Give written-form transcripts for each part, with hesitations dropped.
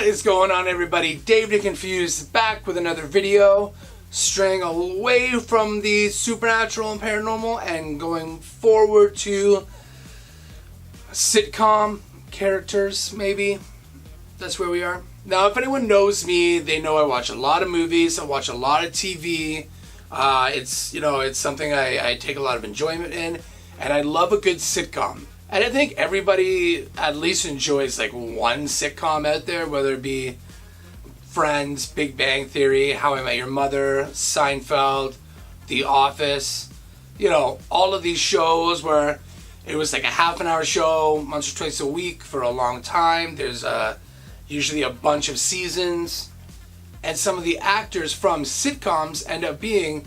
What is going on, everybody? Dave the Confused back with another video, straying away from the supernatural and paranormal and going forward to sitcom characters, maybe. That's where we are. Now, if anyone knows me, they know I watch a lot of movies, I watch a lot of TV. It's something I take a lot of enjoyment in, and I love a good sitcom. And I think everybody at least enjoys like one sitcom out there, whether it be Friends, Big Bang Theory, How I Met Your Mother, Seinfeld, The Office. You know, all of these shows where it was like a half an hour show once or twice a week for a long time. There's usually a bunch of seasons. And some of the actors from sitcoms end up being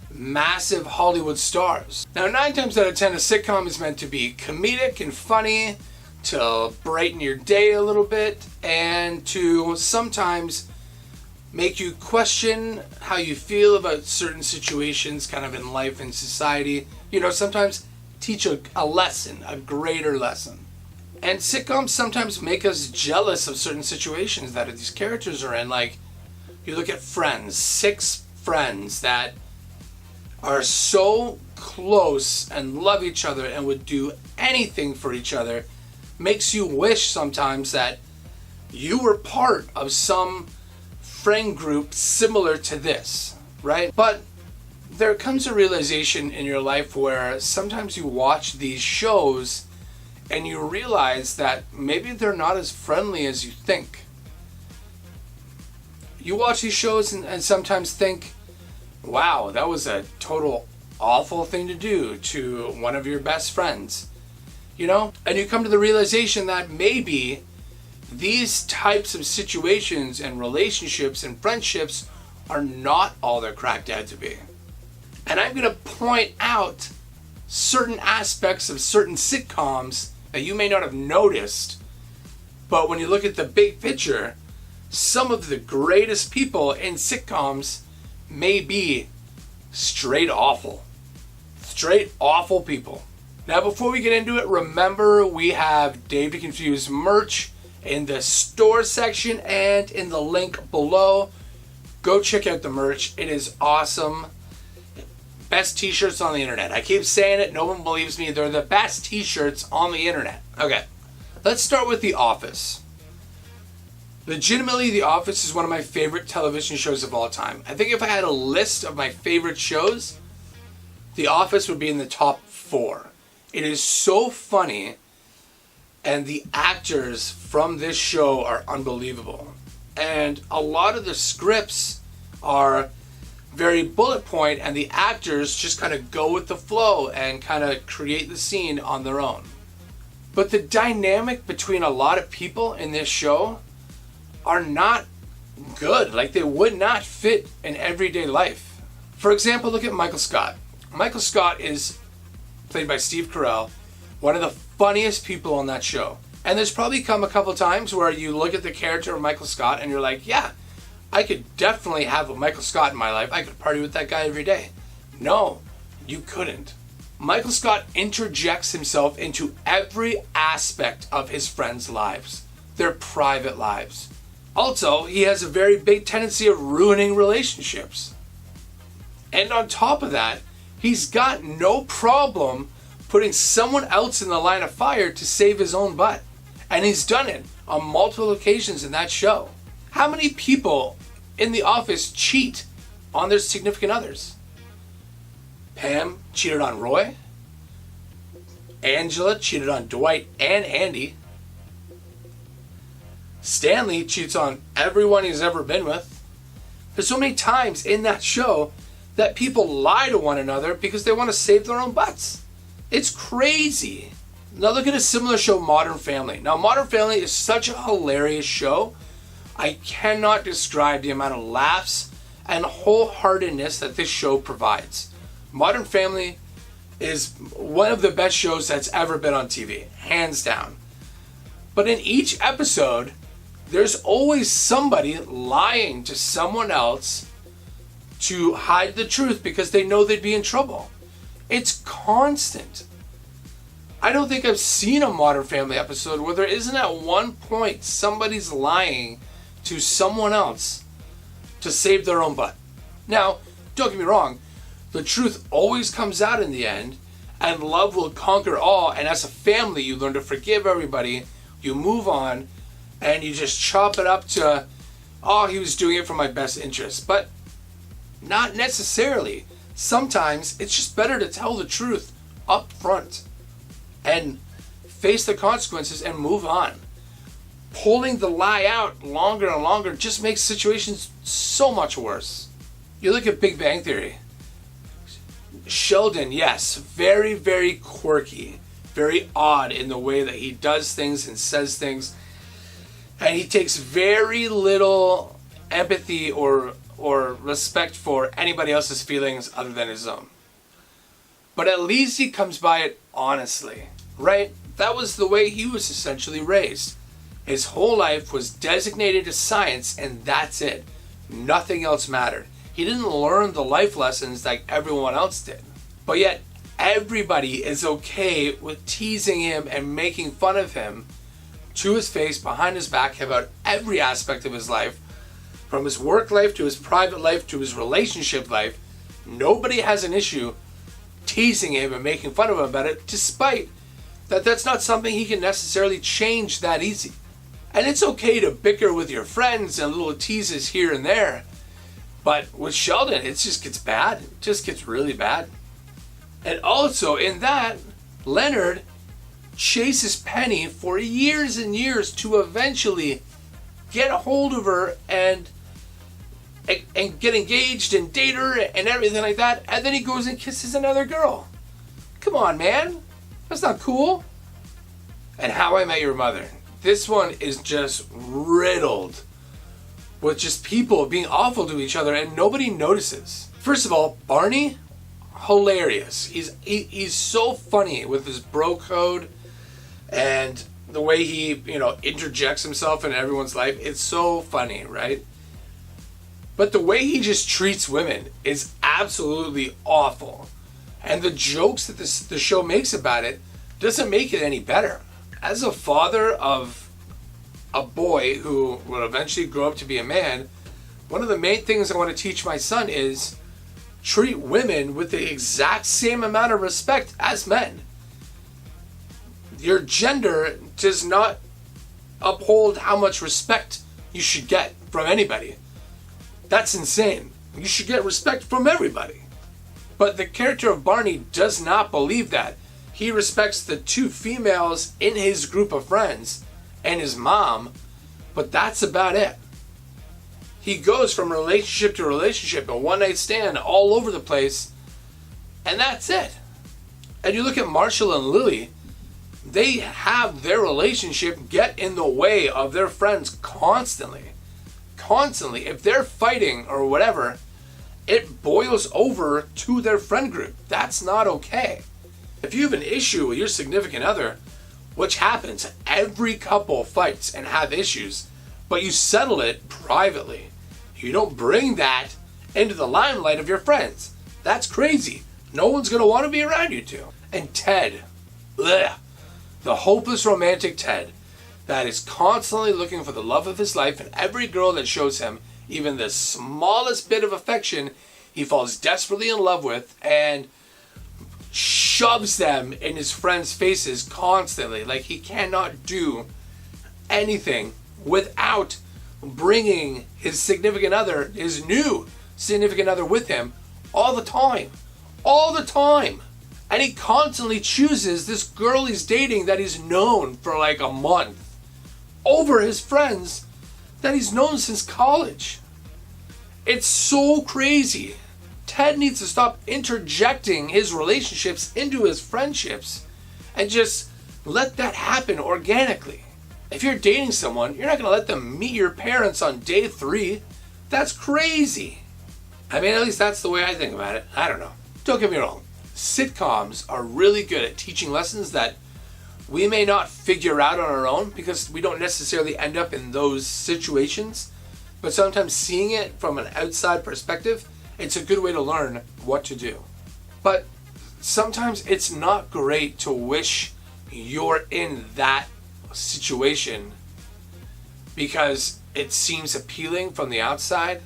massive Hollywood stars. Now, 9 times out of 10, a sitcom is meant to be comedic and funny, to brighten your day a little bit, and to sometimes make you question how you feel about certain situations kind of in life and society. You know, sometimes teach a lesson, a greater lesson. And sitcoms sometimes make us jealous of certain situations that these characters are in. Like, you look at Friends, 6 friends that are so close and love each other and would do anything for each other. Makes you wish sometimes that you were part of some friend group similar to this, right? But there comes a realization in your life where sometimes you watch these shows and you realize that maybe they're not as friendly as you think. You watch these shows and sometimes think, wow, that was a total awful thing to do to one of your best friends, you know? And you come to the realization that maybe these types of situations and relationships and friendships are not all they're cracked out to be. And I'm going to point out certain aspects of certain sitcoms that you may not have noticed, but when you look at the big picture, some of the greatest people in sitcoms may be straight awful people. Now, before we get into it, remember we have Dave the Confused merch in the store section and in the link below. Go check out the merch. It is awesome. Best t-shirts on the internet. I keep saying it, no one believes me. They're the best t-shirts on the internet. Okay, let's start with The Office. Legitimately, The Office is one of my favorite television shows of all time. I think if I had a list of my favorite shows, The Office would be in the top 4. It is so funny, and the actors from this show are unbelievable. And a lot of the scripts are very bullet point, and the actors just kind of go with the flow and kind of create the scene on their own. But the dynamic between a lot of people in this show are not good. Like, they would not fit in everyday life. For example, look at Michael Scott. Michael Scott is played by Steve Carell, one of the funniest people on that show. And there's probably come a couple times where you look at the character of Michael Scott and you're like, yeah, I could definitely have a Michael Scott in my life. I could party with that guy every day. No, you couldn't. Michael Scott interjects himself into every aspect of his friends' lives, their private lives. Also, he has a very big tendency of ruining relationships. And on top of that, he's got no problem putting someone else in the line of fire to save his own butt. And he's done it on multiple occasions in that show. How many people in The Office cheat on their significant others? Pam cheated on Roy. Angela cheated on Dwight and Andy. Stanley cheats on everyone he's ever been with. There's so many times in that show that people lie to one another because they want to save their own butts. It's crazy. Now look at a similar show, Modern Family. Now, Modern Family is such a hilarious show. I cannot describe the amount of laughs and wholeheartedness that this show provides. Modern Family is one of the best shows that's ever been on TV, hands down. But in each episode, there's always somebody lying to someone else to hide the truth because they know they'd be in trouble. It's constant. I don't think I've seen a Modern Family episode where there isn't at one point somebody's lying to someone else to save their own butt. Now, don't get me wrong, the truth always comes out in the end, and love will conquer all, and as a family you learn to forgive everybody, you move on, and you just chop it up to, oh, he was doing it for my best interest. But not necessarily. Sometimes it's just better to tell the truth up front and face the consequences and move on. Pulling the lie out longer and longer just makes situations so much worse. You look at Big Bang Theory. Sheldon, yes, very, very quirky, very odd in the way that he does things and says things, and he takes very little empathy or respect for anybody else's feelings other than his own. But at least he comes by it honestly, right? That was the way he was essentially raised. His whole life was designated to science, and that's it. Nothing else mattered. He didn't learn the life lessons like everyone else did. But yet, everybody is okay with teasing him and making fun of him to his face, behind his back, about every aspect of his life, from his work life to his private life to his relationship life. Nobody has an issue teasing him and making fun of him about it, despite that that's not something he can necessarily change that easy. And it's okay to bicker with your friends and little teases here and there. But with Sheldon, it just gets bad. It just gets really bad. And also in that, Leonard chases Penny for years and years to eventually get a hold of her and get engaged and date her and everything like that. And then he goes and kisses another girl. Come on, man. That's not cool. And How I Met Your Mother. This one is just riddled with just people being awful to each other and nobody notices. First of all, Barney, hilarious. He's so funny with his bro code and the way he, interjects himself in everyone's life. It's so funny, right? But the way he just treats women is absolutely awful. And the jokes that the show makes about it doesn't make it any better. As a father of a boy who will eventually grow up to be a man, one of the main things I want to teach my son is treat women with the exact same amount of respect as men. Your gender does not uphold how much respect you should get from anybody. That's insane. You should get respect from everybody. But the character of Barney does not believe that. He respects the two females in his group of friends and his mom, but that's about it. He goes from relationship to relationship, a one-night stand all over the place, and that's it. And you look at Marshall and Lily, they have their relationship get in the way of their friends constantly. Constantly. If they're fighting or whatever, it boils over to their friend group. That's not okay. If you have an issue with your significant other, which happens, every couple fights and have issues, but you settle it privately. You don't bring that into the limelight of your friends. That's crazy. No one's going to want to be around you two. And Ted, the hopeless romantic Ted, that is constantly looking for the love of his life, and every girl that shows him even the smallest bit of affection, he falls desperately in love with and shoves them in his friends' faces constantly. Like, he cannot do anything without bringing his significant other, his new significant other, with him all the time. All the time. And he constantly chooses this girl he's dating that he's known for like a month over his friends that he's known since college. It's so crazy. Ted needs to stop interjecting his relationships into his friendships and just let that happen organically. If you're dating someone, you're not going to let them meet your parents on day 3. That's crazy. I mean, at least that's the way I think about it. I don't know. Don't get me wrong. Sitcoms are really good at teaching lessons that we may not figure out on our own because we don't necessarily end up in those situations. But sometimes seeing it from an outside perspective, it's a good way to learn what to do. But sometimes it's not great to wish you're in that situation because it seems appealing from the outside,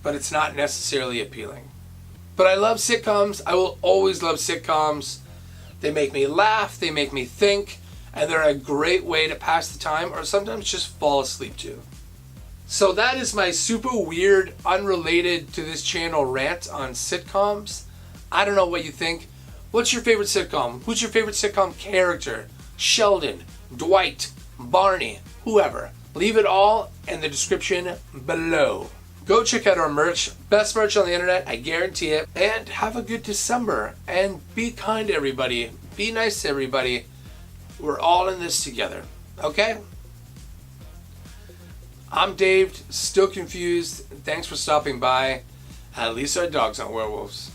but it's not necessarily appealing. But I love sitcoms. I will always love sitcoms. They make me laugh, they make me think, and they're a great way to pass the time or sometimes just fall asleep to. So that is my super weird, unrelated to this channel rant on sitcoms. I don't know what you think. What's your favorite sitcom? Who's your favorite sitcom character? Sheldon, Dwight, Barney, whoever. Leave it all in the description below. Go check out our merch. Best merch on the internet, I guarantee it. And have a good December. And be kind to everybody. Be nice to everybody. We're all in this together. Okay? I'm Dave, still confused. Thanks for stopping by. At least our dogs aren't werewolves.